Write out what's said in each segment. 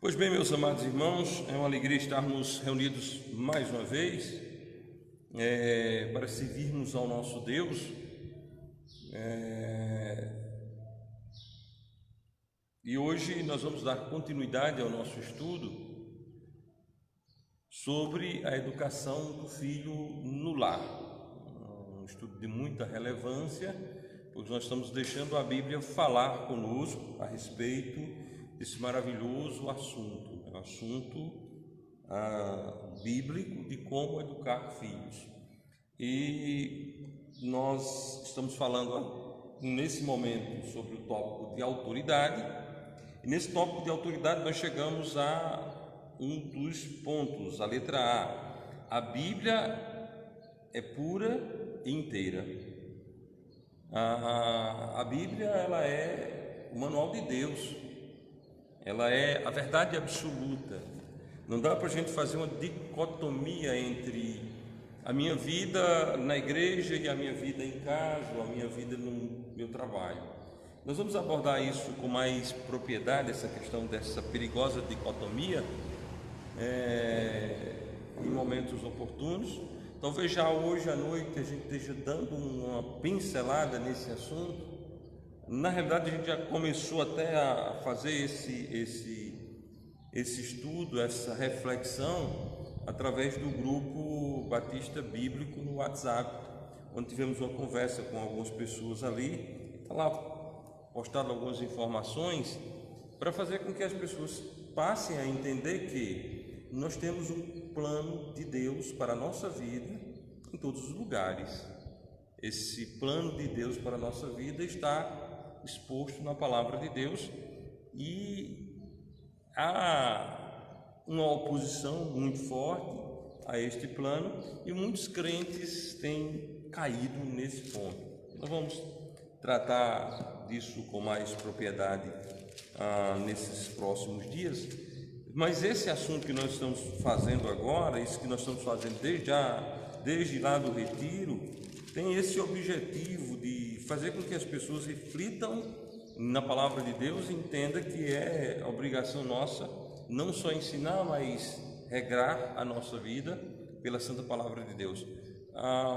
Pois bem, meus amados irmãos, é uma alegria estarmos reunidos mais uma vez para servirmos ao nosso Deus. E hoje nós vamos dar continuidade ao nosso estudo sobre a educação do filho no lar. Um estudo de muita relevância, pois nós estamos deixando a Bíblia falar conosco a respeito desse maravilhoso assunto bíblico de como educar filhos. E nós estamos falando nesse momento sobre o tópico de autoridade, e nesse tópico de autoridade nós chegamos a um dos pontos, a letra A. A Bíblia é pura e inteira. A Bíblia, ela é o manual de Deus, ela é a verdade absoluta. Não dá para a gente fazer uma dicotomia entre a minha vida na igreja e a minha vida em casa, ou a minha vida no meu trabalho. Nós vamos abordar isso com mais propriedade, essa questão dessa perigosa dicotomia, em momentos oportunos. Talvez já hoje à noite a gente esteja dando uma pincelada nesse assunto. Na realidade, a gente já começou até a fazer esse estudo, essa reflexão, através do grupo Batista Bíblico no WhatsApp, onde tivemos uma conversa com algumas pessoas ali. Está lá postado algumas informações para fazer com que as pessoas passem a entender que nós temos um plano de Deus para a nossa vida em todos os lugares. Esse plano de Deus para a nossa vida está exposto na palavra de Deus, e há uma oposição muito forte a este plano, e muitos crentes têm caído nesse ponto. Nós vamos tratar disso com mais propriedade nesses próximos dias, mas esse assunto que nós estamos fazendo agora, isso que nós estamos fazendo desde lá do retiro, tem esse objetivo de fazer com que as pessoas reflitam na palavra de Deus e entendam que é obrigação nossa não só ensinar, mas regrar a nossa vida pela santa palavra de Deus.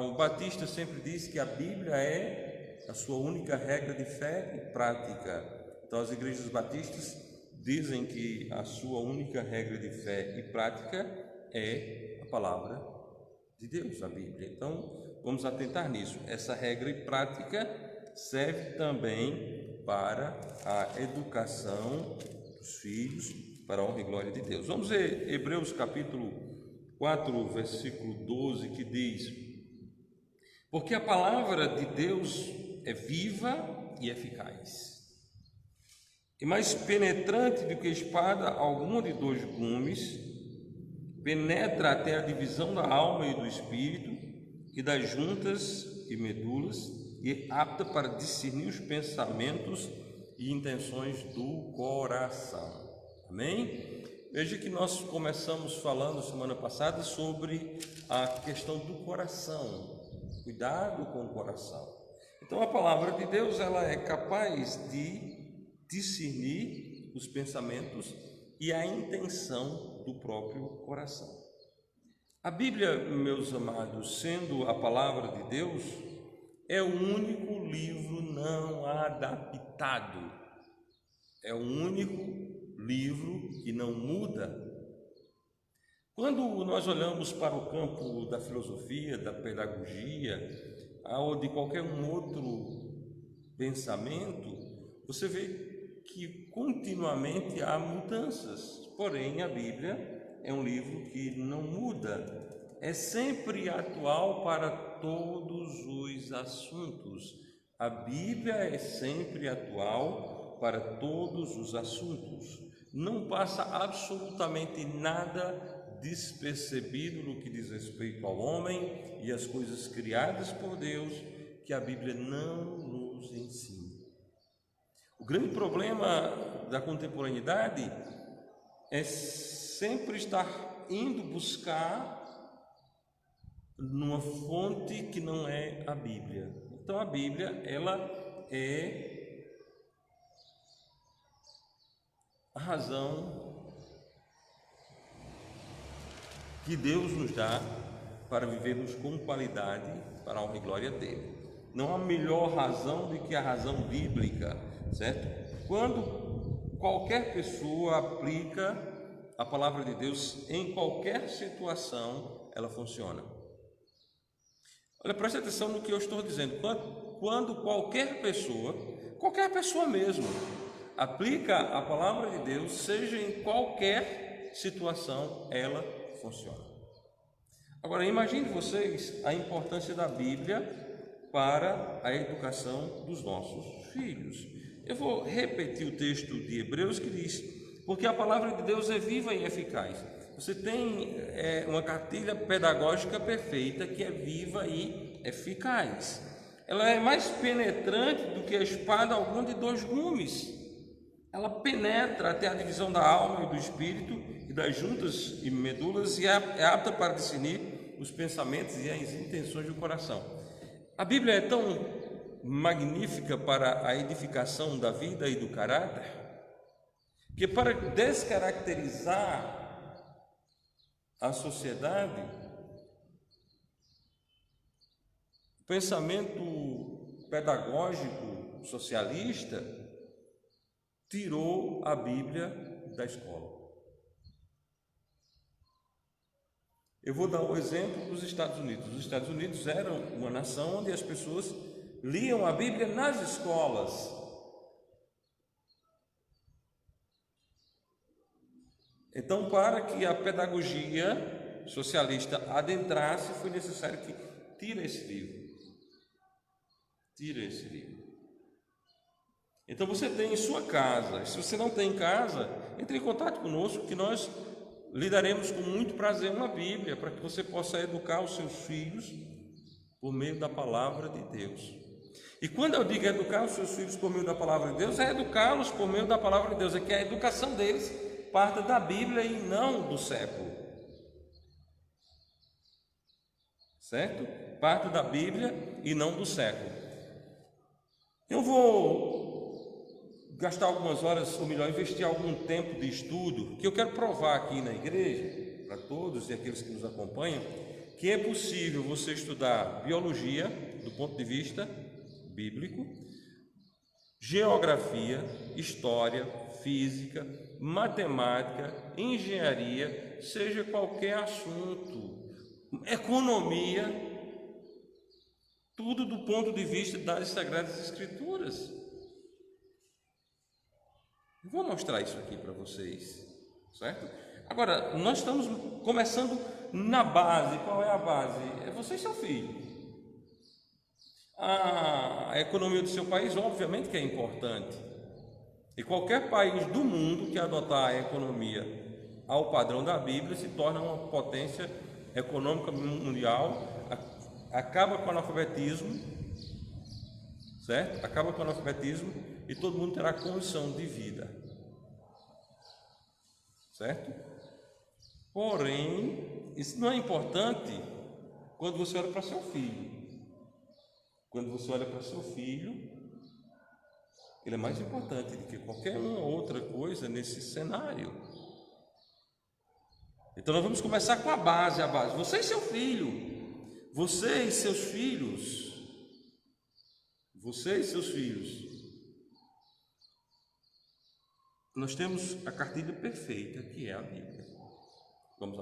O Batista sempre diz que a Bíblia é a sua única regra de fé e prática. Então as igrejas batistas dizem que a sua única regra de fé e prática é a palavra de Deus, a Bíblia. Então vamos atentar nisso. Essa regra e prática serve também para a educação dos filhos, para a honra e glória de Deus. Vamos ver Hebreus capítulo 4, versículo 12, que diz: porque a palavra de Deus é viva e eficaz, e mais penetrante do que espada alguma de dois gumes, penetra até a divisão da alma e do espírito, e das juntas e medulas, e apta para discernir os pensamentos e intenções do coração. Amém? Veja que nós começamos falando semana passada sobre a questão do coração. Cuidado com o coração. Então a palavra de Deus, ela é capaz de discernir os pensamentos e a intenção do próprio coração. A Bíblia, meus amados, sendo a palavra de Deus, é o único livro não adaptado, é o único livro que não muda. Quando nós olhamos para o campo da filosofia, da pedagogia, ou de qualquer outro pensamento, você vê que continuamente há mudanças, porém a Bíblia é um livro que não muda, é sempre atual para todos os assuntos. A Bíblia é sempre atual para todos os assuntos. Não passa absolutamente nada despercebido no que diz respeito ao homem e às coisas criadas por Deus, que a Bíblia não nos ensina. O grande problema da contemporaneidade é sempre estar indo buscar numa fonte que não é a Bíblia. Então a Bíblia, ela é a razão que Deus nos dá para vivermos com qualidade para a honra e glória dele. Não há melhor razão do que a razão bíblica, certo? Quando qualquer pessoa aplica a palavra de Deus em qualquer situação, ela funciona. Olha, preste atenção no que eu estou dizendo. Quando qualquer pessoa mesmo, aplica a palavra de Deus, seja em qualquer situação, ela funciona. Agora, imagine vocês a importância da Bíblia para a educação dos nossos filhos. Eu vou repetir o texto de Hebreus que diz: porque a palavra de Deus é viva e eficaz. Você tem uma cartilha pedagógica perfeita que é viva e eficaz. Ela é mais penetrante do que a espada alguma de dois gumes. Ela penetra até a divisão da alma e do espírito e das juntas e medulas e é apta para discernir os pensamentos e as intenções do coração. A Bíblia é tão magnífica para a edificação da vida e do caráter que, para descaracterizar a sociedade, o pensamento pedagógico socialista tirou a Bíblia da escola. Eu vou dar um exemplo dos Estados Unidos. Os Estados Unidos eram uma nação onde as pessoas liam a Bíblia nas escolas. Então, para que a pedagogia socialista adentrasse, foi necessário que tire esse livro. Então você tem em sua casa. Se você não tem em casa, entre em contato conosco que nós lhe daremos com muito prazer uma Bíblia para que você possa educar os seus filhos por meio da palavra de Deus. E quando eu digo educar os seus filhos por meio da palavra de Deus, é educá-los por meio da palavra de Deus, é que a educação deles parta da Bíblia e não do século. Certo? Parte da Bíblia e não do século. Eu vou gastar algumas horas, ou melhor, investir algum tempo de estudo, que eu quero provar aqui na igreja, para todos e aqueles que nos acompanham, que é possível você estudar biologia do ponto de vista bíblico, geografia, história, física, matemática, engenharia, seja qualquer assunto, economia, tudo do ponto de vista das Sagradas Escrituras. Eu vou mostrar isso aqui para vocês, certo? Agora, nós estamos começando na base. Qual é a base? É você e seu filho. A economia do seu país, obviamente que é importante. E qualquer país do mundo que adotar a economia ao padrão da Bíblia se torna uma potência econômica mundial, acaba com o analfabetismo, certo? Acaba com o analfabetismo e todo mundo terá condição de vida, certo? Porém, isso não é importante quando você olha para seu filho. Quando você olha para seu filho, ele é mais importante do que qualquer uma outra coisa nesse cenário. Então nós vamos começar com a base. Você e seu filho, você e seus filhos, nós temos a cartilha perfeita, que é a Bíblia. Vamos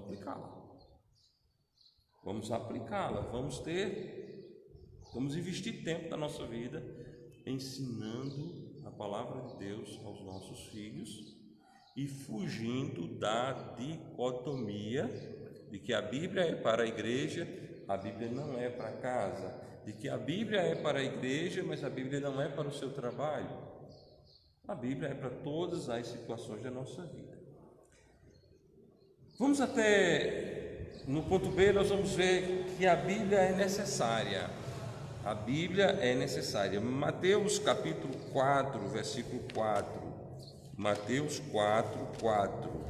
aplicá-la, vamos investir tempo da nossa vida ensinando a palavra de Deus aos nossos filhos e fugindo da dicotomia de que a Bíblia é para a igreja, a Bíblia não é para casa, de que a Bíblia é para a igreja, mas a Bíblia não é para o seu trabalho. A Bíblia é para todas as situações da nossa vida. Vamos até no ponto B, nós vamos ver que a Bíblia é necessária. A Bíblia é necessária. Mateus capítulo 4, versículo 4. Mateus 4, 4.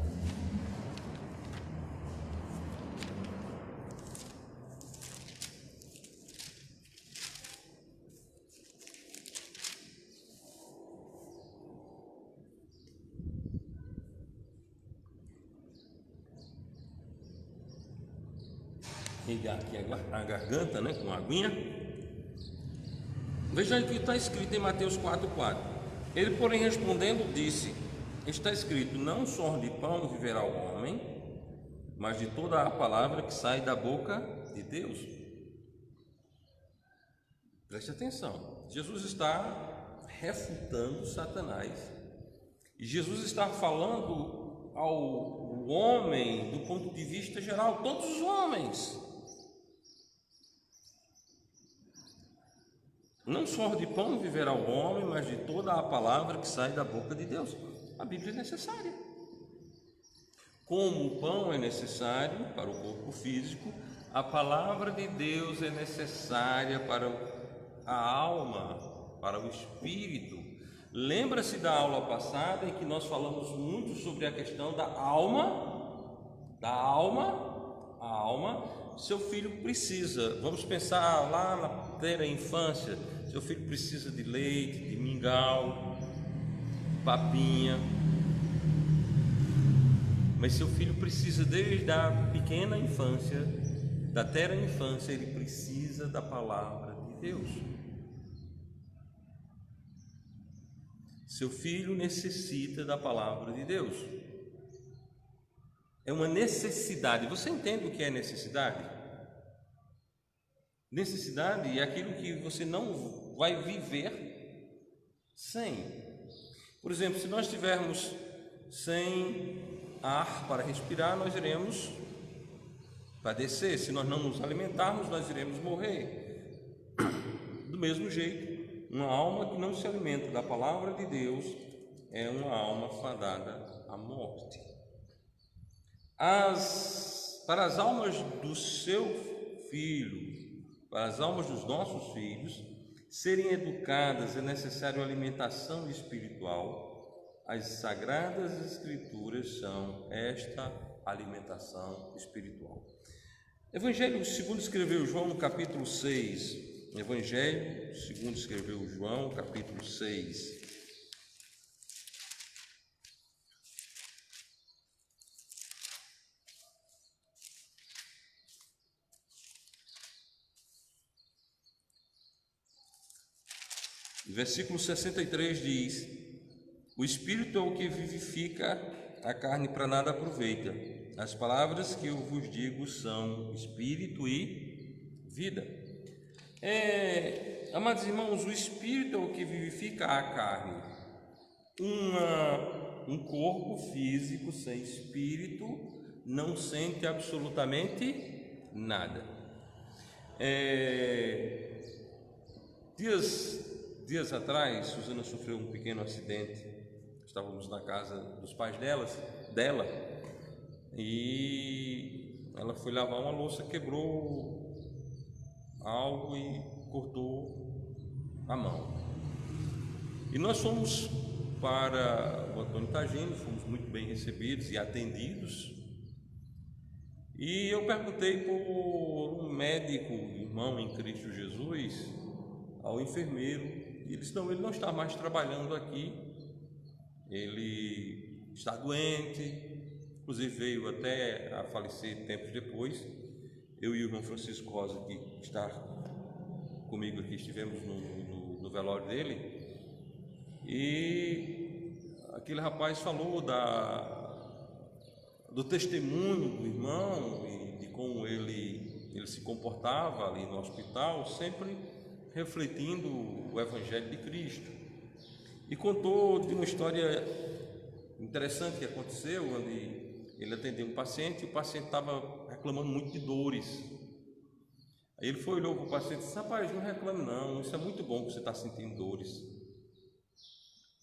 regar aqui a garganta, né, com a aguinha. Veja aí o que está escrito em Mateus 4,4. Ele, porém, respondendo, disse: está escrito, não só de pão viverá o homem, mas de toda a palavra que sai da boca de Deus. Preste atenção, Jesus está refutando Satanás, e Jesus está falando ao homem do ponto de vista geral, todos os homens. Não só de pão viverá o homem, mas de toda a palavra que sai da boca de Deus. A Bíblia é necessária. Como o pão é necessário para o corpo físico, a palavra de Deus é necessária para a alma, para o espírito. Lembra-se da aula passada em que nós falamos muito sobre a questão da alma? A alma, seu filho precisa, vamos pensar lá na primeira infância, seu filho precisa de leite, de mingau, papinha, mas seu filho precisa desde a pequena infância, da terra infância, ele precisa da palavra de Deus. Seu filho necessita da palavra de Deus. É uma necessidade. Você entende o que é necessidade? Necessidade é aquilo que você não vai viver sem. Por exemplo, se nós estivermos sem ar para respirar, nós iremos padecer. Se nós não nos alimentarmos, nós iremos morrer. Do mesmo jeito, uma alma que não se alimenta da palavra de Deus é uma alma fadada à morte. Para as almas do seu filho, para as almas dos nossos filhos serem educadas, é necessário alimentação espiritual. As Sagradas Escrituras são esta alimentação espiritual. Evangelho segundo escreveu João, no capítulo 6. Evangelho segundo escreveu João, capítulo 6. Versículo 63 diz: o Espírito é o que vivifica, a carne para nada aproveita. As palavras que eu vos digo são Espírito e vida. Amados irmãos, o Espírito é o que vivifica a carne. Um corpo físico sem Espírito não sente absolutamente nada. Dias atrás, Suzana sofreu um pequeno acidente. Estávamos na casa dos pais dela, e ela foi lavar uma louça, quebrou algo e cortou a mão. E nós fomos para o Antônio Tagino, fomos muito bem recebidos e atendidos. E eu perguntei por um médico, irmão em Cristo Jesus, ao enfermeiro, e ele disse: não, ele não está mais trabalhando aqui, ele está doente, inclusive veio até a falecer tempos depois. Eu e o irmão Francisco Rosa, que está comigo aqui, estivemos no velório dele, e aquele rapaz falou do testemunho do irmão e de como ele se comportava ali no hospital, sempre refletindo o Evangelho de Cristo. E contou de uma história interessante que aconteceu, onde ele atendeu um paciente e o paciente estava reclamando muito de dores. Aí ele foi, olhou para o paciente e disse: rapaz, não reclame não, isso é muito bom que você está sentindo dores.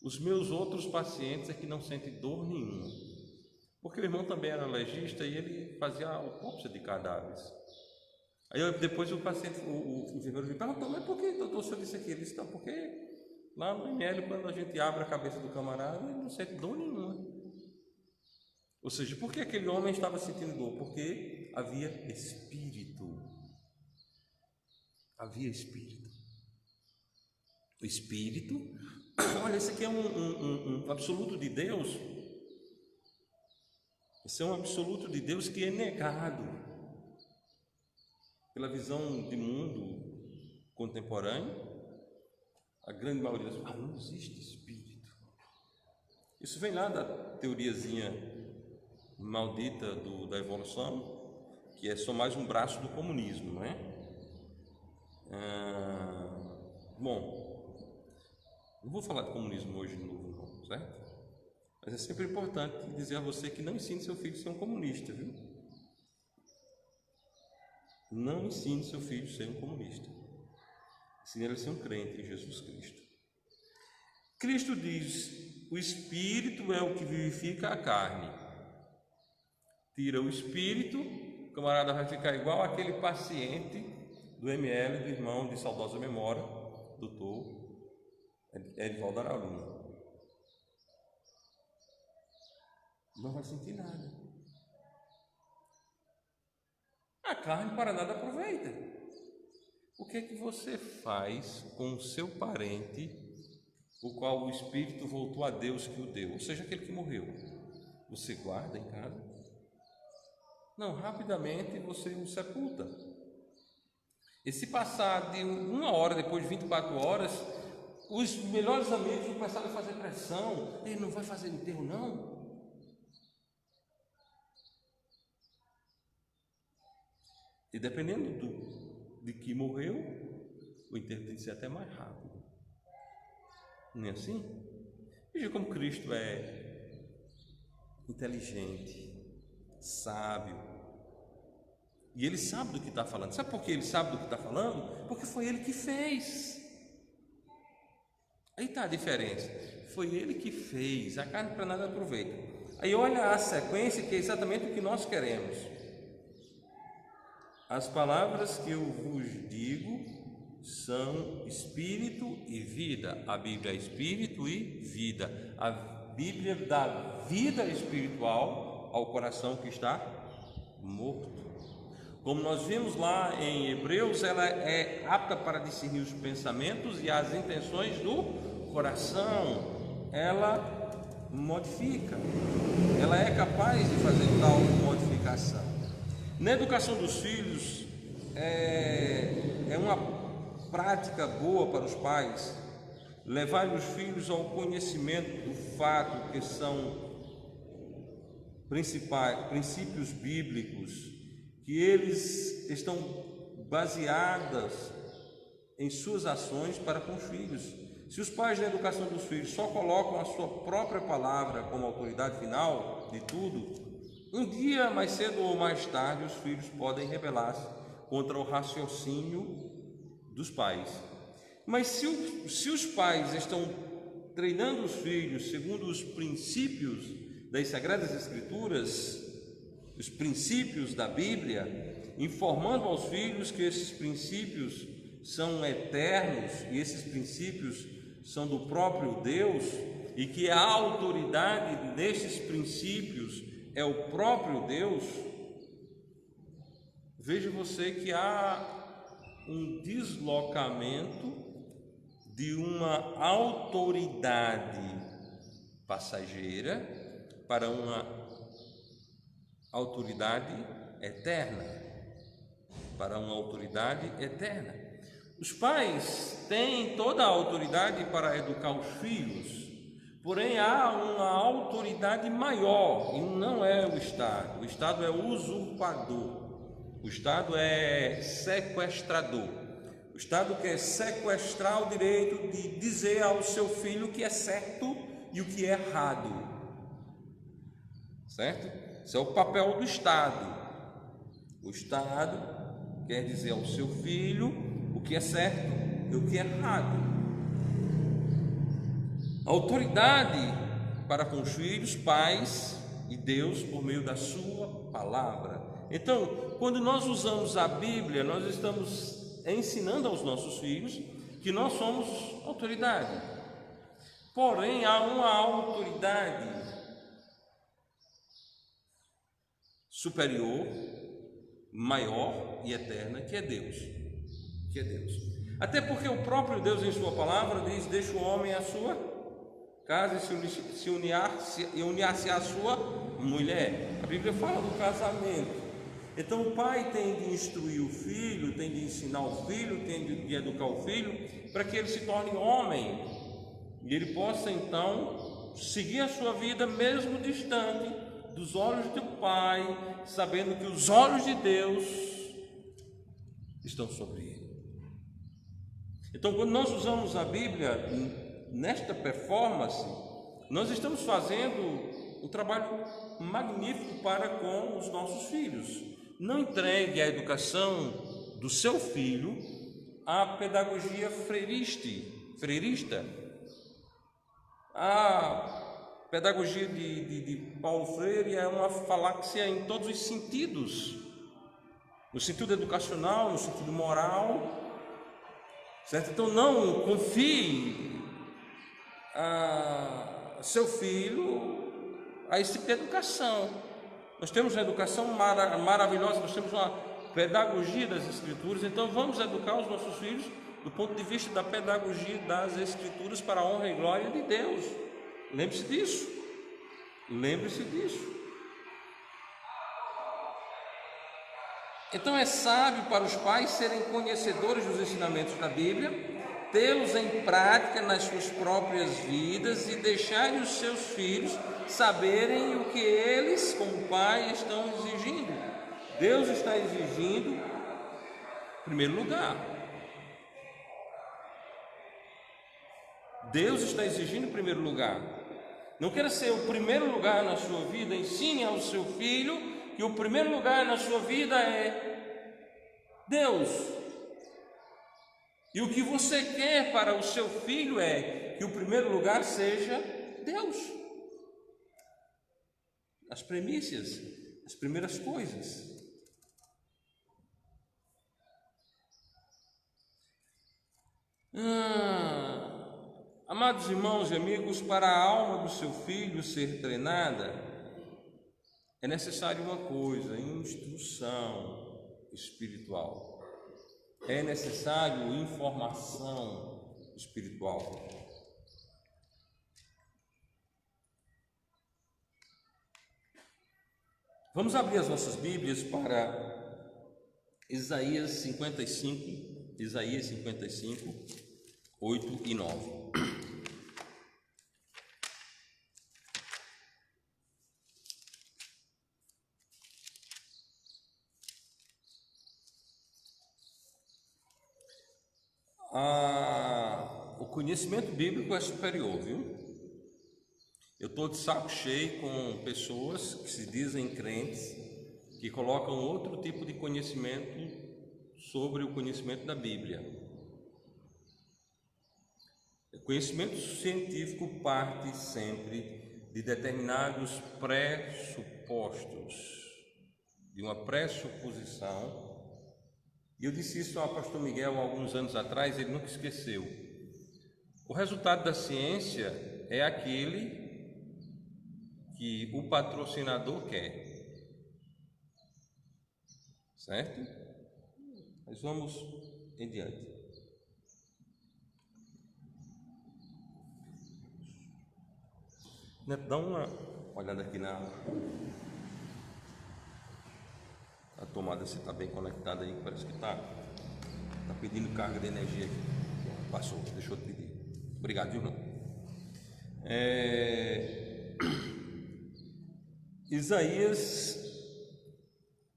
Os meus outros pacientes é que não sentem dor nenhuma. Porque o irmão também era legista e ele fazia autópsia de cadáveres. Aí depois o paciente, o enfermeiro me perguntou: mas por que, doutor, o senhor disse aqui? Ele disse: não, porque lá no ML, quando a gente abre a cabeça do camarada, ele não sente dor nenhuma. Ou seja, por que aquele homem estava sentindo dor? Porque havia espírito. Havia espírito. O espírito, olha, esse aqui é um absoluto de Deus. Esse é um absoluto de Deus que é negado. pela visão de mundo contemporâneo, a grande maioria diz: não existe espírito. Isso vem lá da teoriazinha maldita da evolução, que é só mais um braço do comunismo, não é? Bom, não vou falar de comunismo hoje de novo, não, certo? Mas é sempre importante dizer a você que não ensine seu filho a ser um comunista, viu? Não ensine seu filho a ser um comunista. Ensine ele a ser um crente em Jesus Cristo. Cristo diz: o Espírito é o que vivifica a carne. Tira o Espírito, o camarada vai ficar igual aquele paciente do ML, do irmão de saudosa memória, doutor Edivaldo Araújo. Não vai sentir nada. A carne para nada aproveita. O que é que você faz com o seu parente, o qual o Espírito voltou a Deus que o deu, ou seja, aquele que morreu? Você guarda em casa? Não, rapidamente você o sepulta. E se passar de 1 hora, depois de 24 horas, os melhores amigos vão começar a fazer pressão. Ele não vai fazer enterro, não? E dependendo de que morreu, o enterro tem que ser até mais rápido. Não é assim? Veja como Cristo é inteligente, sábio. E ele sabe do que está falando. Sabe por que ele sabe do que está falando? Porque foi ele que fez. Aí está a diferença. Foi ele que fez. A carne para nada aproveita. Aí olha a sequência, que é exatamente o que nós queremos. As palavras que eu vos digo são espírito e vida. A Bíblia é espírito e vida. A Bíblia dá vida espiritual ao coração que está morto. Como nós vimos lá em Hebreus, ela é apta para discernir os pensamentos e as intenções do coração. Ela modifica. Ela é capaz de fazer tal modificação. Na educação dos filhos, é uma prática boa para os pais levar os filhos ao conhecimento do fato que são princípios bíblicos, que eles estão baseadas em suas ações para com os filhos. Se os pais na educação dos filhos só colocam a sua própria palavra como autoridade final de tudo, um dia, mais cedo ou mais tarde, os filhos podem rebelar-se contra o raciocínio dos pais. Mas se os pais estão treinando os filhos segundo os princípios das Sagradas Escrituras, os princípios da Bíblia, informando aos filhos que esses princípios são eternos e esses princípios são do próprio Deus e que a autoridade destes princípios é o próprio Deus, veja você que há um deslocamento de uma autoridade passageira para uma autoridade eterna, Os pais têm toda a autoridade para educar os filhos, porém há uma autoridade maior, e não é o Estado. O Estado é usurpador, o Estado é sequestrador. O Estado quer sequestrar o direito de dizer ao seu filho o que é certo e o que é errado, certo? Esse é o papel do Estado. O Estado quer dizer ao seu filho o que é certo e o que é errado. A autoridade para com os filhos, pais e Deus por meio da sua palavra. Então, quando nós usamos a Bíblia, nós estamos ensinando aos nossos filhos que nós somos autoridade. Porém, há uma autoridade superior, maior e eterna, que é Deus. Até porque o próprio Deus em sua palavra diz: deixa o homem a sua casa e se unir-se à sua mulher. A Bíblia fala do casamento. Então o pai tem de instruir o filho, tem de ensinar o filho, tem de educar o filho, para que ele se torne homem e ele possa então seguir a sua vida mesmo distante dos olhos do pai, sabendo que os olhos de Deus estão sobre ele. Então, quando nós usamos a Bíblia nesta performance, nós estamos fazendo um trabalho magnífico para com os nossos filhos. Não entregue a educação do seu filho à pedagogia freirista. A pedagogia de Paulo Freire é uma falácia em todos os sentidos, no sentido educacional, no sentido moral, certo? Então não confie a seu filho a esse tipo de educação. Nós temos uma educação maravilhosa, nós temos uma pedagogia das Escrituras, então vamos educar os nossos filhos do ponto de vista da pedagogia das Escrituras para a honra e glória de Deus. Lembre-se disso. Lembre-se disso. Então é sábio para os pais serem conhecedores dos ensinamentos da Bíblia, tê-los em prática nas suas próprias vidas e deixarem os seus filhos saberem o que eles, como pai, estão exigindo. Deus está exigindo, em primeiro lugar. Deus está exigindo em primeiro lugar. Não queira ser o primeiro lugar na sua vida. Ensine ao seu filho que o primeiro lugar na sua vida é Deus. E o que você quer para o seu filho é que o primeiro lugar seja Deus. As premissas, as primeiras coisas. Amados irmãos e amigos, para a alma do seu filho ser treinada, é necessário uma coisa: instrução espiritual. É necessário informação espiritual. Vamos abrir as nossas Bíblias para Isaías 55, 8 e 9. O conhecimento bíblico é superior, viu? Eu estou de saco cheio com pessoas que se dizem crentes, que colocam outro tipo de conhecimento sobre o conhecimento da Bíblia. O conhecimento científico parte sempre de determinados pressupostos, de uma pressuposição. E eu disse isso ao pastor Miguel há alguns anos atrás, ele nunca esqueceu. O resultado da ciência é aquele que o patrocinador quer, certo? Mas vamos em diante. Dá uma olhada aqui na a tomada, se está bem conectada aí, parece que está pedindo carga de energia aqui. Passou, deixou de pedir. Obrigado, irmão. Isaías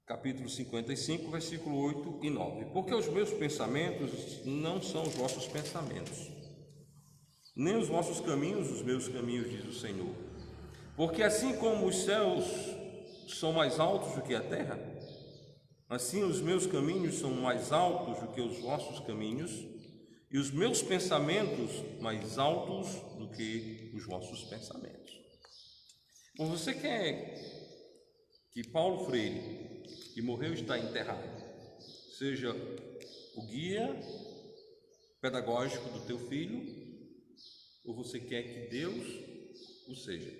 capítulo 55, versículo 8 e 9. Porque os meus pensamentos não são os vossos pensamentos, nem os vossos caminhos os meus caminhos, diz o Senhor. Porque assim como os céus são mais altos do que a terra, assim os meus caminhos são mais altos do que os vossos caminhos, e os meus pensamentos mais altos do que os vossos pensamentos. Bom, você quer que Paulo Freire, que morreu e está enterrado, seja o guia pedagógico do teu filho, ou você quer que Deus o seja?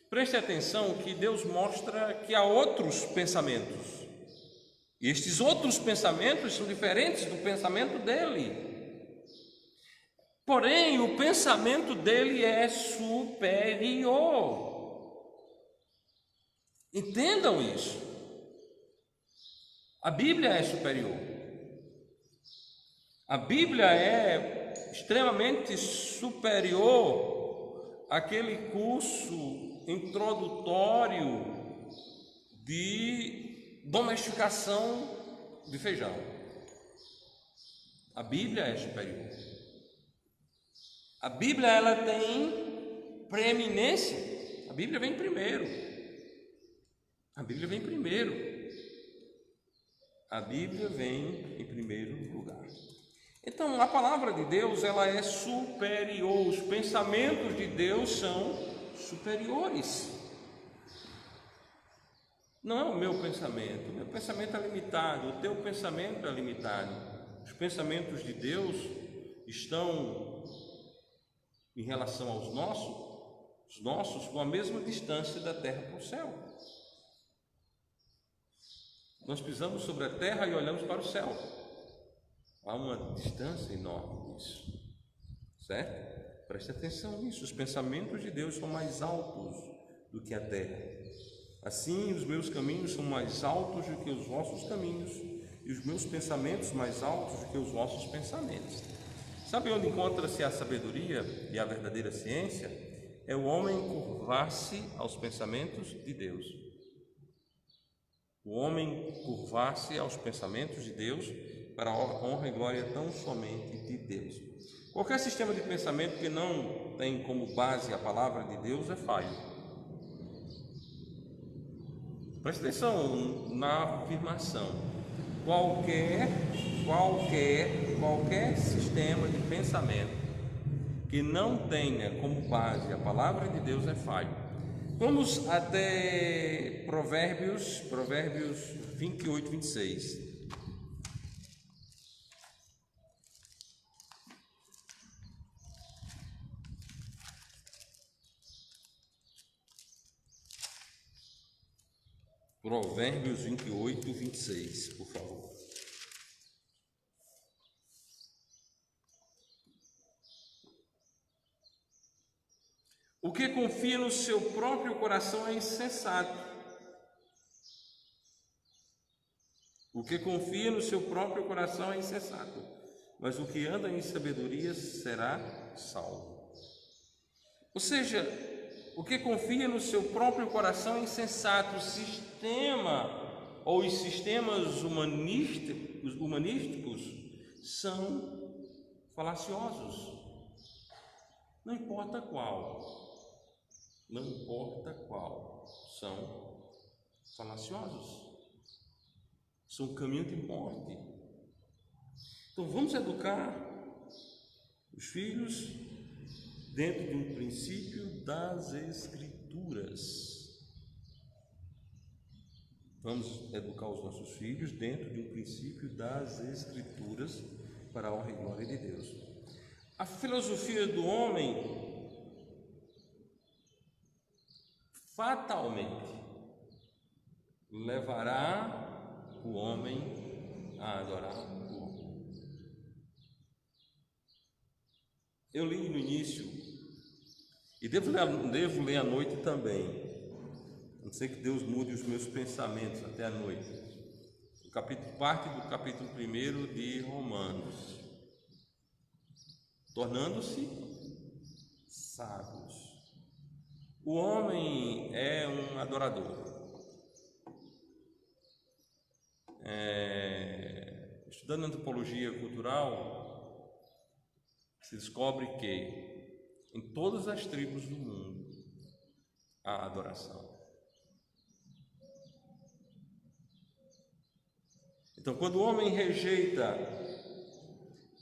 Preste atenção que Deus mostra que há outros pensamentos, e estes outros pensamentos são diferentes do pensamento dele. Porém, o pensamento dele é superior. Entendam isso. A Bíblia é superior. A Bíblia é extremamente superior àquele curso introdutório de domesticação de feijão. A Bíblia é superior. A Bíblia, ela tem preeminência. A Bíblia vem primeiro. A Bíblia vem primeiro. A Bíblia vem em primeiro lugar. Então, a palavra de Deus, ela é superior. Os pensamentos de Deus são superiores. Não é o meu pensamento é limitado, o teu pensamento é limitado. Os pensamentos de Deus estão em relação aos nossos com a mesma distância da terra para o céu. Nós pisamos sobre a terra e olhamos para o céu. Há uma distância enorme nisso, certo? Preste atenção nisso. Os pensamentos de Deus são mais altos do que a terra. Assim, os meus caminhos são mais altos do que os vossos caminhos, e os meus pensamentos mais altos do que os vossos pensamentos. Sabe onde encontra-se a sabedoria e a verdadeira ciência? É o homem curvar-se aos pensamentos de Deus. O homem curvar-se aos pensamentos de Deus para a honra e glória tão somente de Deus. Qualquer sistema de pensamento que não tem como base a palavra de Deus é falho. Preste atenção na afirmação. Qualquer sistema de pensamento que não tenha como base a palavra de Deus é falho. Vamos até Provérbios 28, 26. Provérbios 28, 26, por favor. O que confia no seu próprio coração é insensato. O que confia no seu próprio coração é insensato, mas o que anda em sabedoria será salvo. Ou seja, o que confia no seu próprio coração é insensato. O sistema ou os sistemas humanísticos são falaciosos. Não importa qual, são falaciosos. São um caminho de morte. Então vamos educar os filhos dentro de um princípio das Escrituras. Vamos educar os nossos filhos dentro de um princípio das Escrituras para a honra e glória de Deus. A filosofia do homem fatalmente levará o homem a adorar o homem. Eu li no início, e devo ler à noite também. Não sei que Deus mude os meus pensamentos até a noite. Parte do capítulo 1 de Romanos. Tornando-se sábios. O homem é um adorador. Estudando antropologia cultural, se descobre que em todas as tribos do mundo há adoração. Então, quando o homem rejeita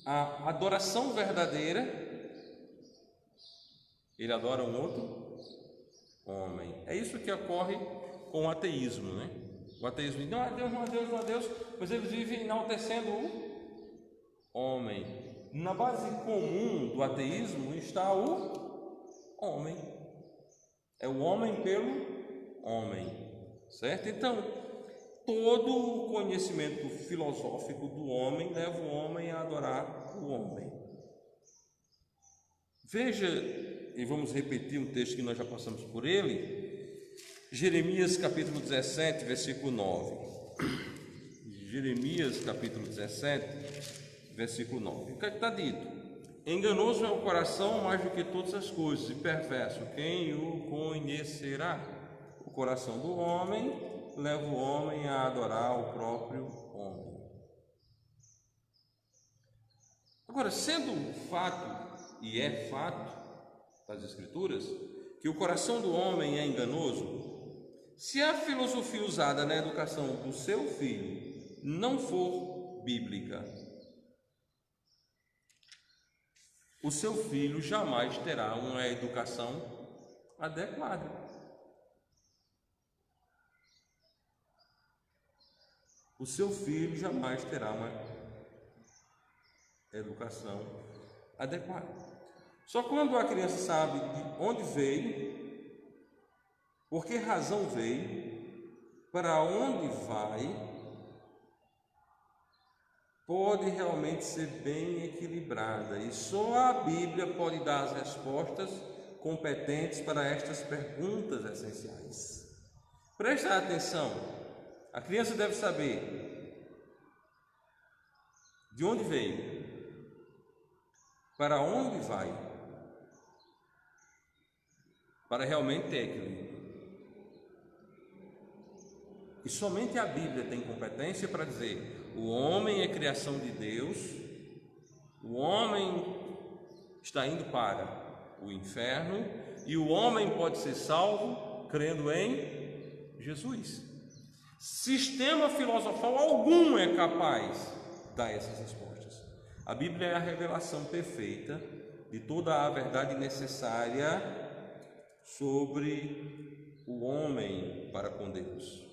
a adoração verdadeira, ele adora um outro homem. É isso que ocorre com o ateísmo, né? O ateísmo diz, não há Deus, não há Deus, não há Deus, mas eles vivem enaltecendo o homem. Na base comum do ateísmo está o homem. É o homem pelo homem, certo? Então, todo o conhecimento filosófico do homem leva o homem a adorar o homem. Veja, e vamos repetir um texto que nós já passamos por ele, Jeremias capítulo 17, versículo 9. Jeremias capítulo 17, versículo 9. O que está dito? Enganoso é o coração mais do que todas as coisas, e perverso, quem o conhecerá? O coração do homem leva o homem a adorar o próprio homem. Agora, sendo fato, e é fato das Escrituras, que o coração do homem é enganoso, se a filosofia usada na educação do seu filho não for bíblica, o seu filho jamais terá uma educação adequada. O seu filho jamais terá uma educação adequada. Só quando a criança sabe de onde veio, por que razão veio, para onde vai, pode realmente ser bem equilibrada, e só a Bíblia pode dar as respostas competentes para estas perguntas essenciais. Presta atenção, a criança deve saber de onde veio, para onde vai, para realmente ter equilíbrio. E somente a Bíblia tem competência para dizer: o homem é criação de Deus, o homem está indo para o inferno e o homem pode ser salvo crendo em Jesus. Sistema filosofal algum é capaz de dar essas respostas. A Bíblia é a revelação perfeita de toda a verdade necessária sobre o homem para com Deus.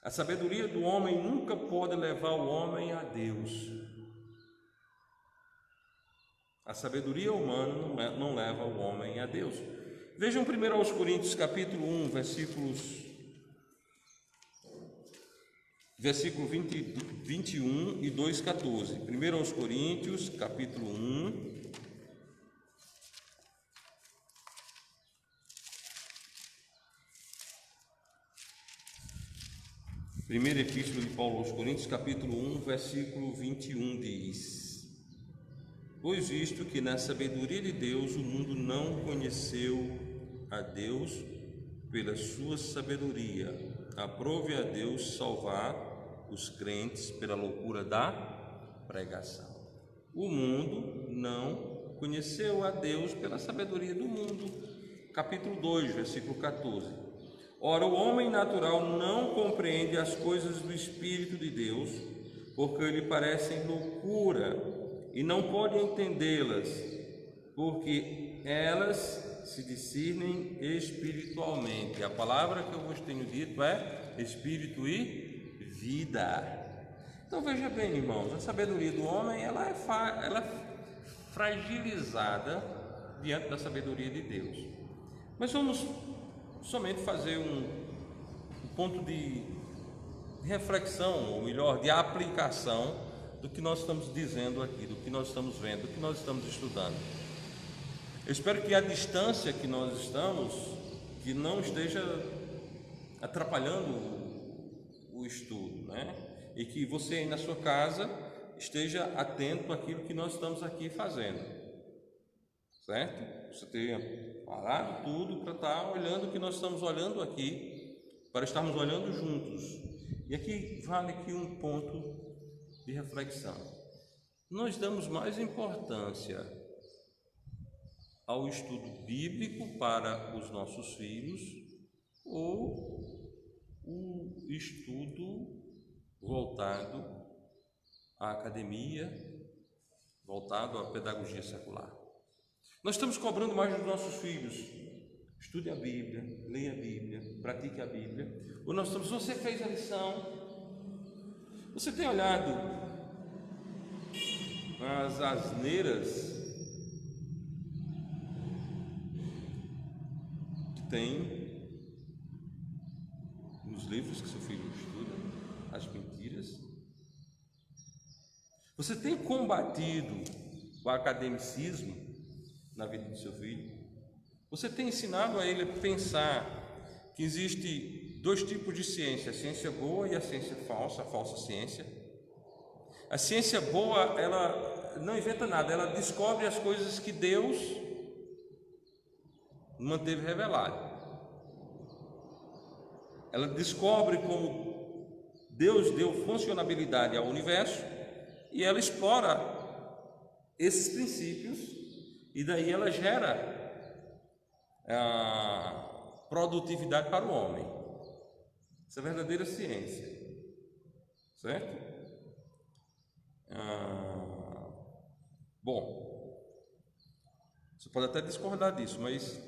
A sabedoria do homem nunca pode levar o homem a Deus. A sabedoria humana não leva o homem a Deus. Vejam 1 Coríntios capítulo 1, versículo 21 e 2,14. 1 Coríntios capítulo 1, primeira epístola de Paulo aos Coríntios, capítulo 1, versículo 21 diz: pois visto que na sabedoria de Deus o mundo não conheceu a Deus pela sua sabedoria, aprove a Deus salvar os crentes pela loucura da pregação. O mundo não conheceu a Deus pela sabedoria do mundo. Capítulo 2, versículo 14. Ora, o homem natural não compreende as coisas do Espírito de Deus, porque lhe parecem loucura, e não pode entendê-las, porque elas se discernem espiritualmente. A palavra que eu vos tenho dito é espírito e vida. Então veja bem, irmãos, a sabedoria do homem ela é fragilizada diante da sabedoria de Deus. Mas vamos somente fazer um ponto de reflexão, ou melhor, de aplicação do que nós estamos dizendo aqui, do que nós estamos vendo, do que nós estamos estudando. Eu espero que a distância que nós estamos, que não esteja atrapalhando o estudo, né? E que você aí na sua casa esteja atento àquilo que nós estamos aqui fazendo, certo? Você tenha parado tudo para estar olhando o que nós estamos olhando aqui, para estarmos olhando juntos. E aqui vale aqui um ponto de reflexão. Nós damos mais importância ao estudo bíblico para os nossos filhos ou o estudo voltado à academia, voltado à pedagogia secular? Nós estamos cobrando mais dos nossos filhos: estude a Bíblia, leia a Bíblia, pratique a Bíblia. Ou nós estamos: você fez a lição? Você tem olhado as asneiras que tem nos livros que seu filho estuda, as mentiras? Você tem combatido o academicismo na vida do seu filho? Você tem ensinado a ele a pensar que existe dois tipos de ciência: a ciência boa e a ciência falsa, a falsa ciência. A ciência boa, ela não inventa nada, ela descobre as coisas que Deus manteve revelado. Ela descobre como Deus deu funcionalidade ao universo e ela explora esses princípios, e daí ela gera a produtividade para o homem. Isso é verdadeira ciência, certo? Bom, você pode até discordar disso, mas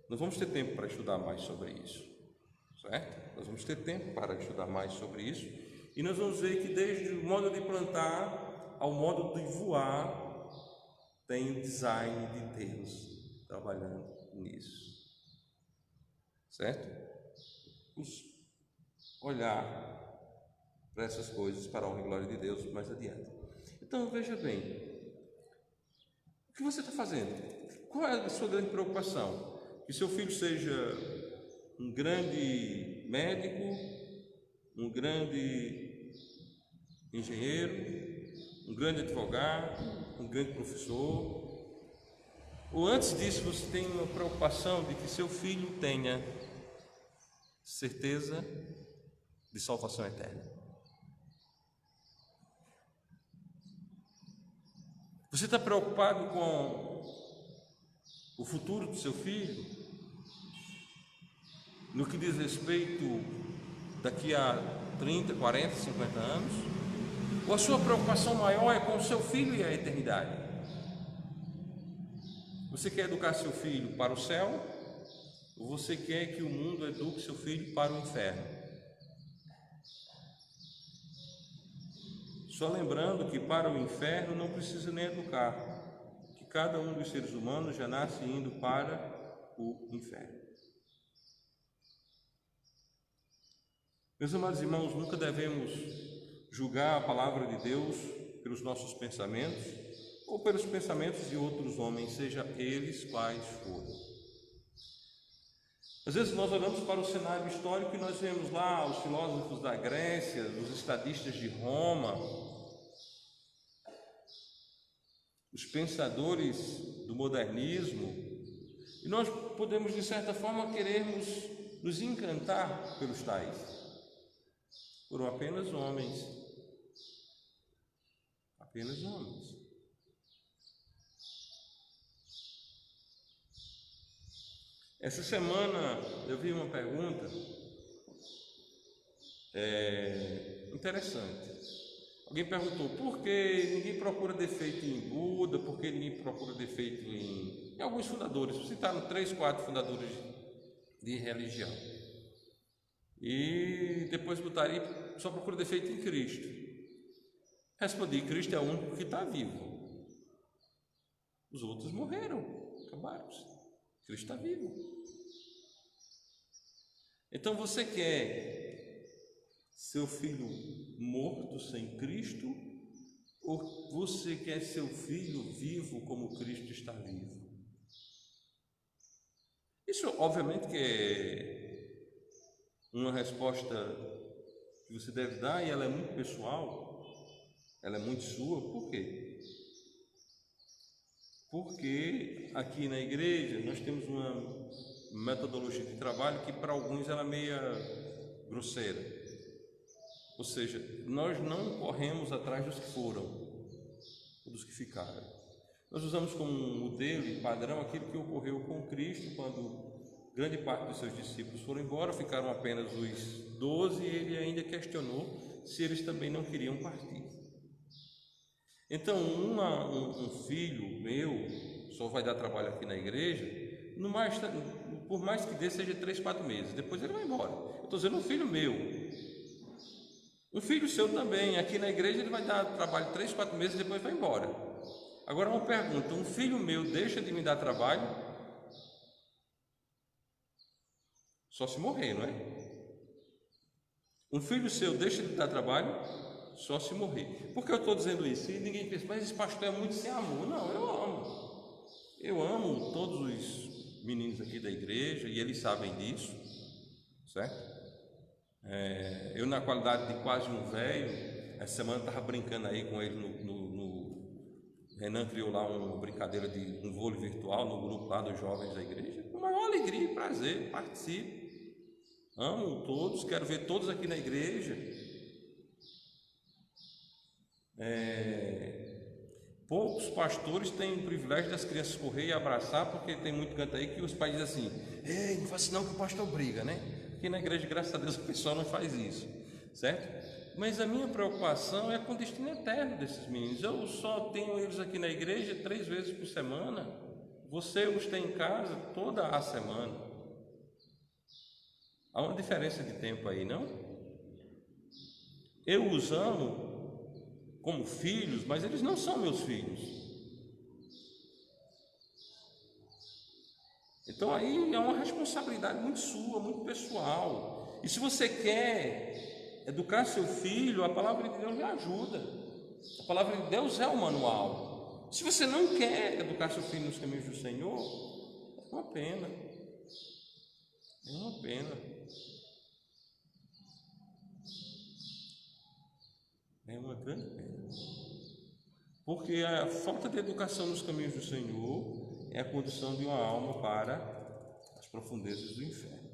nós vamos ter tempo para estudar mais sobre isso, certo? Nós vamos ter tempo para estudar mais sobre isso, e nós vamos ver que desde o modo de plantar ao modo de voar, tem o design de Deus trabalhando nisso, certo? Vamos olhar para essas coisas, para a honra e glória de Deus mais adiante. Então veja bem, o que você está fazendo? Qual é a sua grande preocupação? Que seu filho seja um grande médico, um grande engenheiro, um grande advogado, um grande professor? Ou antes disso você tem uma preocupação de que seu filho tenha certeza de salvação eterna? Você está preocupado com o futuro do seu filho, no que diz respeito daqui a 30, 40, 50 anos? Ou a sua preocupação maior é com o seu filho e a eternidade? Você quer educar seu filho para o céu, ou você quer que o mundo eduque seu filho para o inferno? Só lembrando que para o inferno não precisa nem educar, que cada um dos seres humanos já nasce indo para o inferno. Meus amados irmãos, nunca devemos julgar a palavra de Deus pelos nossos pensamentos ou pelos pensamentos de outros homens, seja eles quais forem. Às vezes nós olhamos para o cenário histórico e nós vemos lá os filósofos da Grécia, os estadistas de Roma, os pensadores do modernismo, e nós podemos de certa forma querermos nos encantar pelos tais. Foram apenas homens. Apenas homens. Essa semana eu vi uma pergunta interessante. Alguém perguntou por que ninguém procura defeito em Buda, por que ninguém procura defeito em alguns fundadores. Citaram 3, 4 fundadores de religião. E depois botaria, só procura defeito em Cristo. Respondi: Cristo é o único que está vivo. Os outros morreram, acabaram-se. Cristo está vivo. Então você quer seu filho morto sem Cristo, ou você quer seu filho vivo como Cristo está vivo? Isso obviamente que é uma resposta que você deve dar, e ela é muito pessoal, ela é muito sua. Por quê? Porque aqui na igreja nós temos uma metodologia de trabalho que para alguns ela é meia grosseira. Ou seja, nós não corremos atrás dos que foram, ou dos que ficaram. Nós usamos como modelo e padrão aquilo que ocorreu com Cristo, quando grande parte dos seus discípulos foram embora, ficaram apenas os 12, e ele ainda questionou se eles também não queriam partir. Então, um filho meu só vai dar trabalho aqui na igreja, por mais que dê, seja 3, 4 meses, depois ele vai embora. Eu estou dizendo um filho meu. Um filho seu também, aqui na igreja ele vai dar trabalho 3, 4 meses e depois vai embora. Agora uma pergunta: um filho meu deixa de me dar trabalho? Só se morrer, não é? Um filho seu deixa de dar trabalho? Só se morrer. Por que eu estou dizendo isso? E ninguém pensa: mas esse pastor é muito sem amor. Não, eu amo. Eu amo todos os meninos aqui da igreja, e eles sabem disso, certo? Eu, na qualidade de quase um velho, essa semana estava brincando aí com ele Renan criou lá uma brincadeira de um vôlei virtual no grupo lá dos jovens da igreja. Com maior alegria e prazer, participo. Amo todos, quero ver todos aqui na igreja. Poucos pastores têm o privilégio das crianças correr e abraçar, porque tem muito canto aí que os pais dizem assim: ei, não faz não que o pastor briga, né? Aqui na igreja, graças a Deus, o pessoal não faz isso, certo? Mas a minha preocupação é com o destino eterno desses meninos. Eu só tenho eles aqui na igreja 3 vezes por semana. Você os tem em casa toda a semana. Há uma diferença de tempo aí, não? Eu os amo como filhos, mas eles não são meus filhos. Então aí é uma responsabilidade muito sua, muito pessoal. E se você quer educar seu filho, a palavra de Deus lhe ajuda. A palavra de Deus é o manual. Se você não quer educar seu filho nos caminhos do Senhor, é uma pena. É uma pena. É uma grande pena. Porque a falta de educação nos caminhos do Senhor é a condução de uma alma para as profundezas do inferno.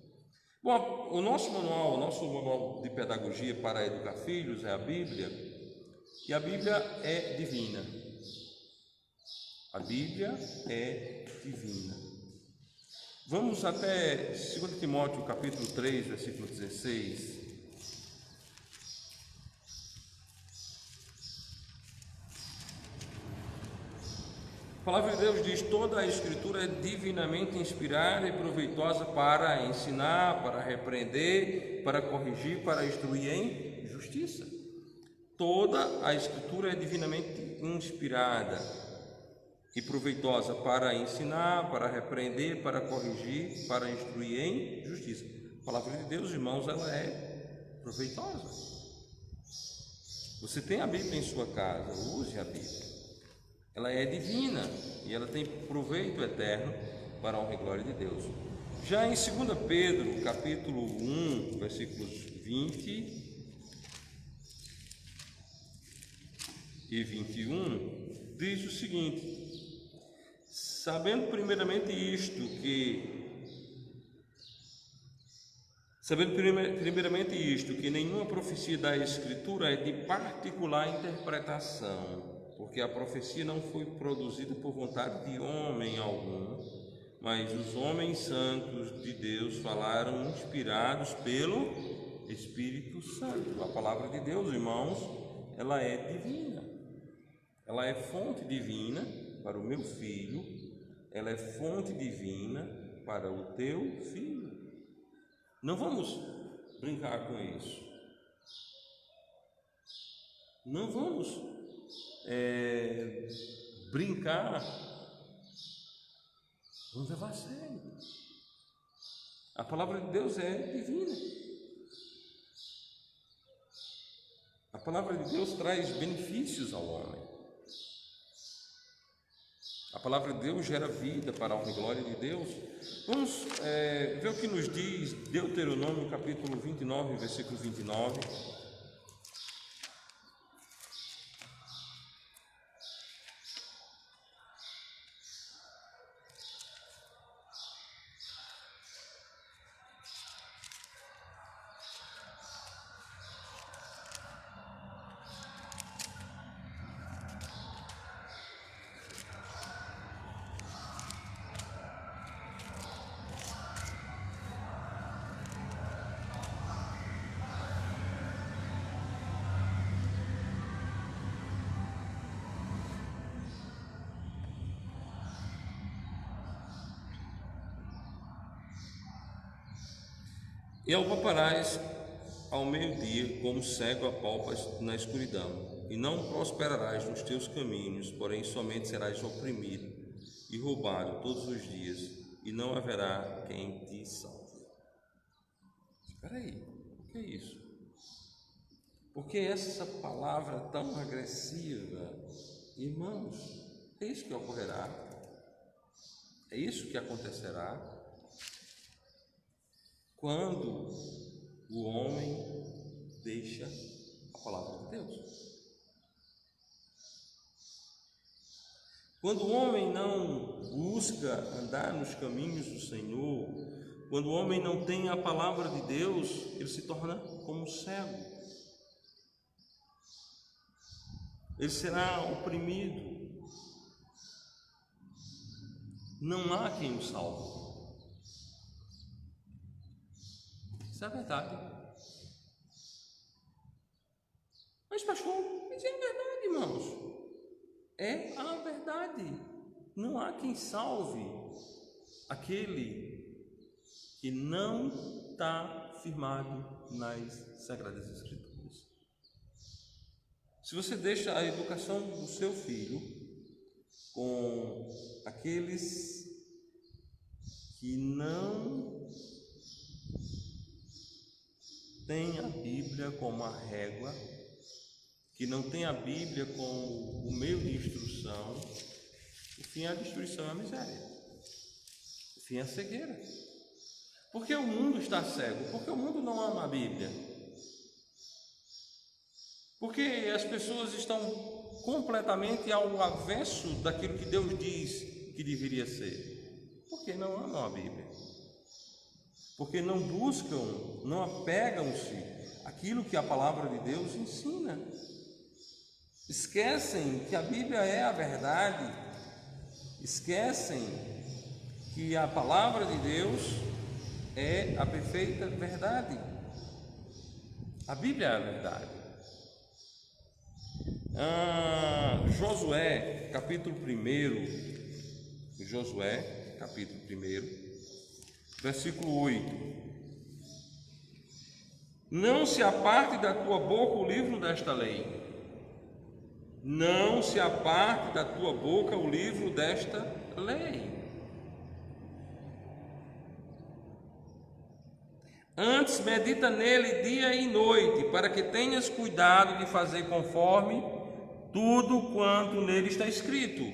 Bom, o nosso manual de pedagogia para educar filhos é a Bíblia, e a Bíblia é divina. A Bíblia é divina. Vamos até 2 Timóteo capítulo 3, versículo 16. A palavra de Deus diz: toda a Escritura é divinamente inspirada e proveitosa para ensinar, para repreender, para corrigir, para instruir em justiça. Toda a Escritura é divinamente inspirada e proveitosa para ensinar, para repreender, para corrigir, para instruir em justiça. A palavra de Deus, irmãos, ela é proveitosa. Você tem a Bíblia em sua casa, use a Bíblia. Ela é divina e ela tem proveito eterno para a honra e glória de Deus. Já em 2 Pedro, capítulo 1, versículos 20 e 21, diz o seguinte: sabendo primeiramente isto, que nenhuma profecia da Escritura é de particular interpretação, porque a profecia não foi produzida por vontade de homem algum, mas os homens santos de Deus falaram inspirados pelo Espírito Santo. A palavra de Deus, irmãos, ela é divina. Ela é fonte divina para o meu filho, ela é fonte divina para o teu filho. Não vamos brincar com isso. Não vamos brincar. Vamos levar a sério. A palavra de Deus é divina. A palavra de Deus traz benefícios ao homem. A palavra de Deus gera vida para a honra e glória de Deus. Vamos ver o que nos diz Deuteronômio capítulo 29, versículo 29. E apalparás ao meio-dia como cego apalpas na escuridão, e não prosperarás nos teus caminhos, porém somente serás oprimido e roubado todos os dias, e não haverá quem te salve. Espera aí, o que é isso? Por que essa palavra tão agressiva? Irmãos, é isso que ocorrerá? É isso que acontecerá? quando o homem deixa a palavra de Deus. Quando o homem não busca andar nos caminhos do Senhor, quando o homem não tem a palavra de Deus, ele se torna como um cego. Ele será oprimido. Não há quem o salve. Isso é verdade. Mas pastor, isso é verdade, irmãos. É a verdade. Não há quem salve aquele que não está firmado nas Sagradas Escrituras. Se você deixa a educação do seu filho com aqueles que não têm a Bíblia como a régua, que não têm a Bíblia como o meio de instrução, o fim é a destruição, é a miséria. O fim é a cegueira. Por que o mundo está cego? Porque o mundo não ama a Bíblia. Porque as pessoas estão completamente ao avesso daquilo que Deus diz que deveria ser. Porque não amam a Bíblia. Porque não buscam, não apegam-se àquilo que a palavra de Deus ensina. Esquecem que a Bíblia é a verdade. Esquecem que a palavra de Deus é a perfeita verdade. A Bíblia é a verdade. Josué, capítulo 1, Josué, capítulo 1, versículo 8. Não se aparte da tua boca o livro desta lei. Não se aparte da tua boca o livro desta lei. Antes medita nele dia e noite, para que tenhas cuidado de fazer conforme tudo quanto nele está escrito,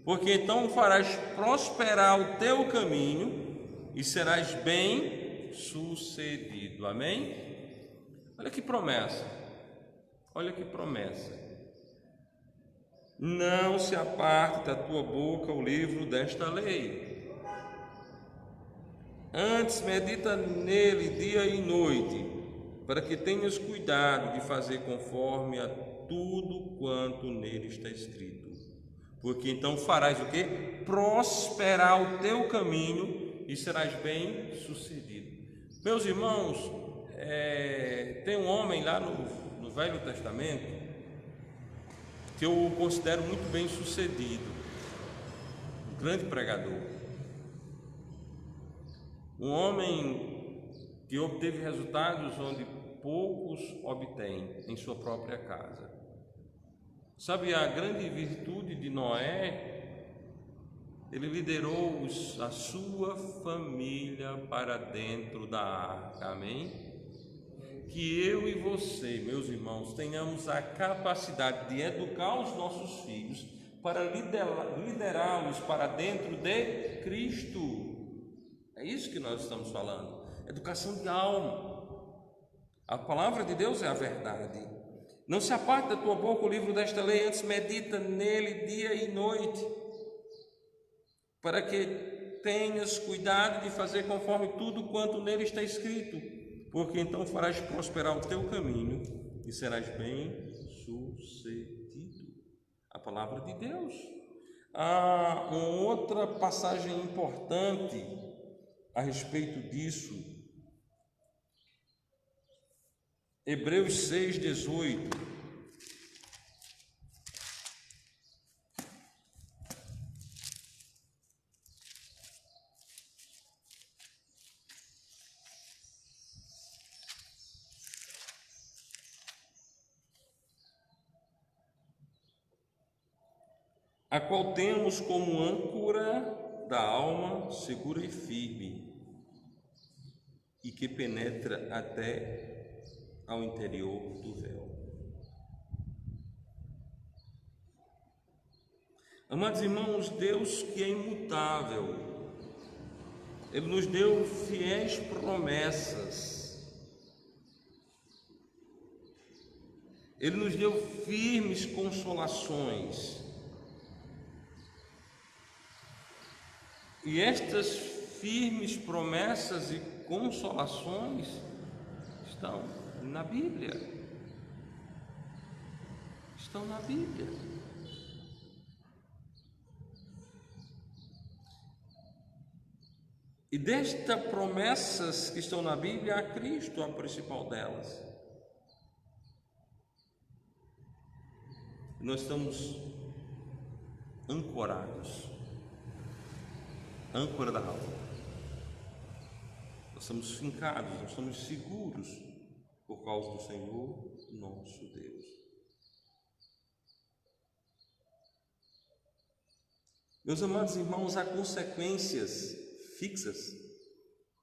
porque então farás prosperar o teu caminho e serás bem sucedido. Amém? Olha que promessa, olha que promessa. Não se aparte da tua boca o livro desta lei. Antes medita nele dia e noite, para que tenhas cuidado de fazer conforme a tudo quanto nele está escrito. Porque então farás o quê? Prosperar o teu caminho e serás bem sucedido. Meus irmãos, tem um homem lá no Velho Testamento que eu considero muito bem sucedido, um grande pregador. Um homem que obteve resultados onde poucos obtêm em sua própria casa. Sabe a grande virtude de Noé? Ele liderou a sua família para dentro da arca, amém? Que eu e você, meus irmãos, tenhamos a capacidade de educar os nossos filhos para liderá-los para dentro de Cristo. É isso que nós estamos falando, educação de alma. A palavra de Deus é a verdade. Não se aparte da tua boca o livro desta lei, antes medita nele dia e noite, para que tenhas cuidado de fazer conforme tudo quanto nele está escrito, porque então farás prosperar o teu caminho e serás bem sucedido. A palavra de Deus. Há uma outra passagem importante a respeito disso, Hebreus 6,18. A qual temos como âncora da alma segura e firme, e que penetra até ao interior do véu. Amados irmãos, Deus que é imutável, Ele nos deu fiéis promessas. Ele nos deu firmes consolações. E estas firmes promessas e consolações estão na Bíblia. Estão na Bíblia. E destas promessas que estão na Bíblia, a Cristo a principal delas. Nós estamos ancorados, âncora da alma. Nós estamos fincados, nós estamos seguros por causa do Senhor nosso Deus. Meus amados irmãos, há consequências fixas,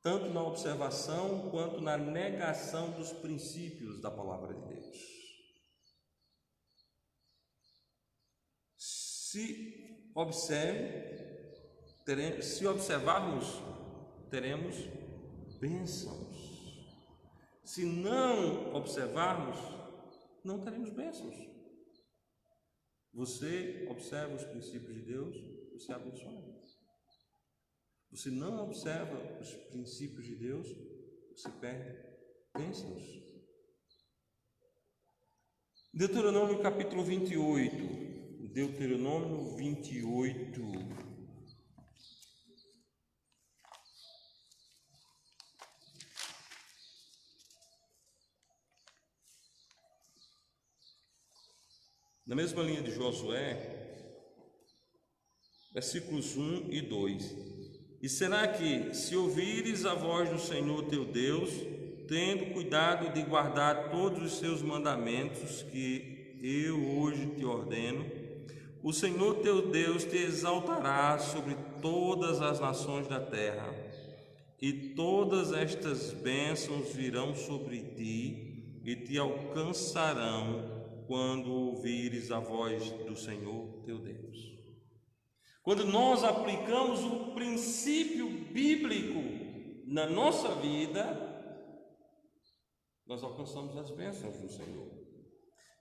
tanto na observação quanto na negação dos princípios da palavra de Deus. Se observarmos, teremos bênçãos. Se não observarmos, não teremos bênçãos. Você observa os princípios de Deus, você é abençoado. Você não observa os princípios de Deus, você perde bênçãos. Deuteronômio capítulo 28. Deuteronômio 28. Na mesma linha de Josué, versículos 1 e 2. E será que, se ouvires a voz do Senhor teu Deus, tendo cuidado de guardar todos os seus mandamentos que eu hoje te ordeno, o Senhor teu Deus te exaltará sobre todas as nações da terra, e todas estas bênçãos virão sobre ti e te alcançarão quando ouvires a voz do Senhor teu Deus. Quando nós aplicamos o princípio bíblico na nossa vida, nós alcançamos as bênçãos do Senhor.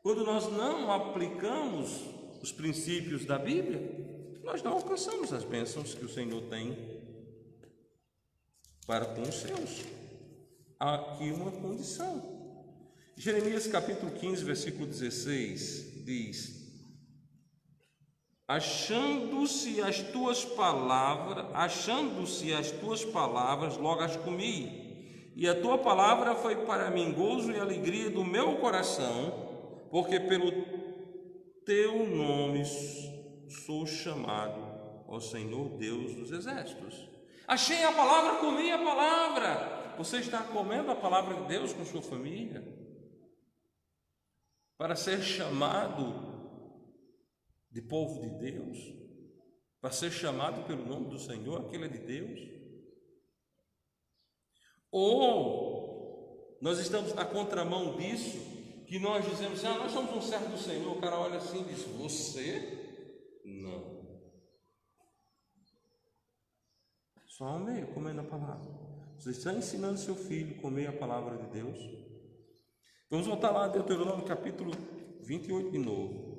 Quando nós não aplicamos os princípios da Bíblia, nós não alcançamos as bênçãos que o Senhor tem para com os seus. Há aqui uma condição. Jeremias capítulo 15, versículo 16 diz: Achando-se as tuas palavras, logo as comi, e a tua palavra foi para mim gozo e alegria do meu coração, porque pelo teu nome sou chamado, ó Senhor Deus dos exércitos. Achei a palavra, comi a palavra. Você está comendo a palavra de Deus com sua família? Para ser chamado de povo de Deus, para ser chamado pelo nome do Senhor, aquele é de Deus? Ou nós estamos na contramão disso, que nós dizemos, nós somos um servo do Senhor, o cara olha assim e diz, você? Não. Só ao meio, comendo a palavra. Você está ensinando seu filho a comer a palavra de Deus? Vamos voltar lá a Deuteronômio capítulo 28 de novo.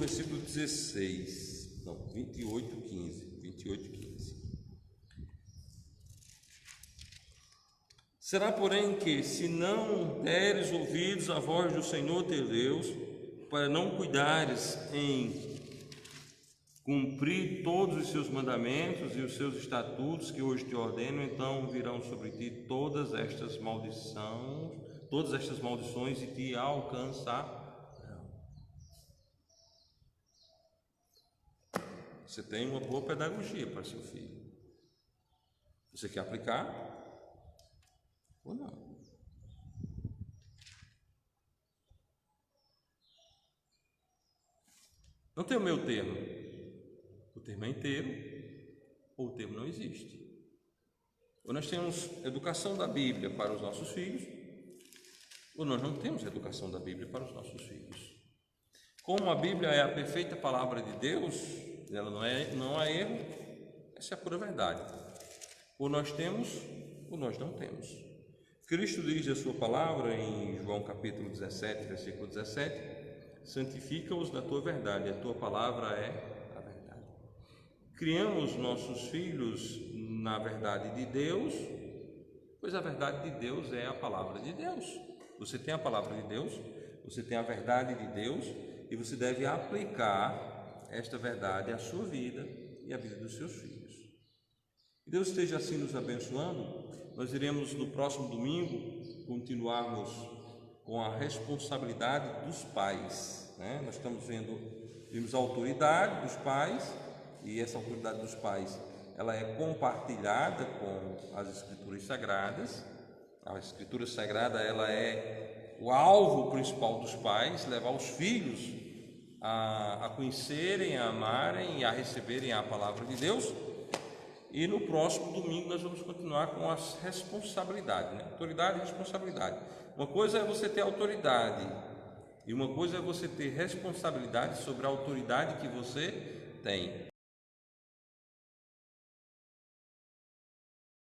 Versículo 16. Não, 28:15. 28:15. Será, porém, que se não deres ouvidos à voz do Senhor teu Deus, para não cuidares em cumprir todos os seus mandamentos e os seus estatutos que hoje te ordeno, então virão sobre ti todas estas maldições e te alcançarão. Você tem uma boa pedagogia para seu filho. Você quer aplicar ou não? Não tem o meio termo. O termo é inteiro ou o termo não existe. Ou nós temos educação da Bíblia para os nossos filhos, ou nós não temos educação da Bíblia para os nossos filhos. Como a Bíblia é a perfeita palavra de Deus, ela não há erro, essa é a pura verdade. Ou nós temos, ou nós não temos. Cristo diz a sua palavra em João capítulo 17, versículo 17: santifica-os na tua verdade, a tua palavra é a verdade. Criamos nossos filhos na verdade de Deus, pois a verdade de Deus é a palavra de Deus. Você tem a palavra de Deus, você tem a verdade de Deus, e você deve aplicar esta verdade à sua vida e à vida dos seus filhos. Que Deus esteja assim nos abençoando. Nós iremos no próximo domingo continuarmos com a responsabilidade dos pais, né? Nós vimos a autoridade dos pais, e essa autoridade dos pais ela é compartilhada com as Escrituras Sagradas. A Escritura Sagrada ela é o alvo principal dos pais, levar os filhos a conhecerem, a amarem e a receberem a palavra de Deus. E no próximo domingo nós vamos continuar com as responsabilidades, né? Autoridade e responsabilidade. Uma coisa é você ter autoridade e uma coisa é você ter responsabilidade sobre a autoridade que você tem.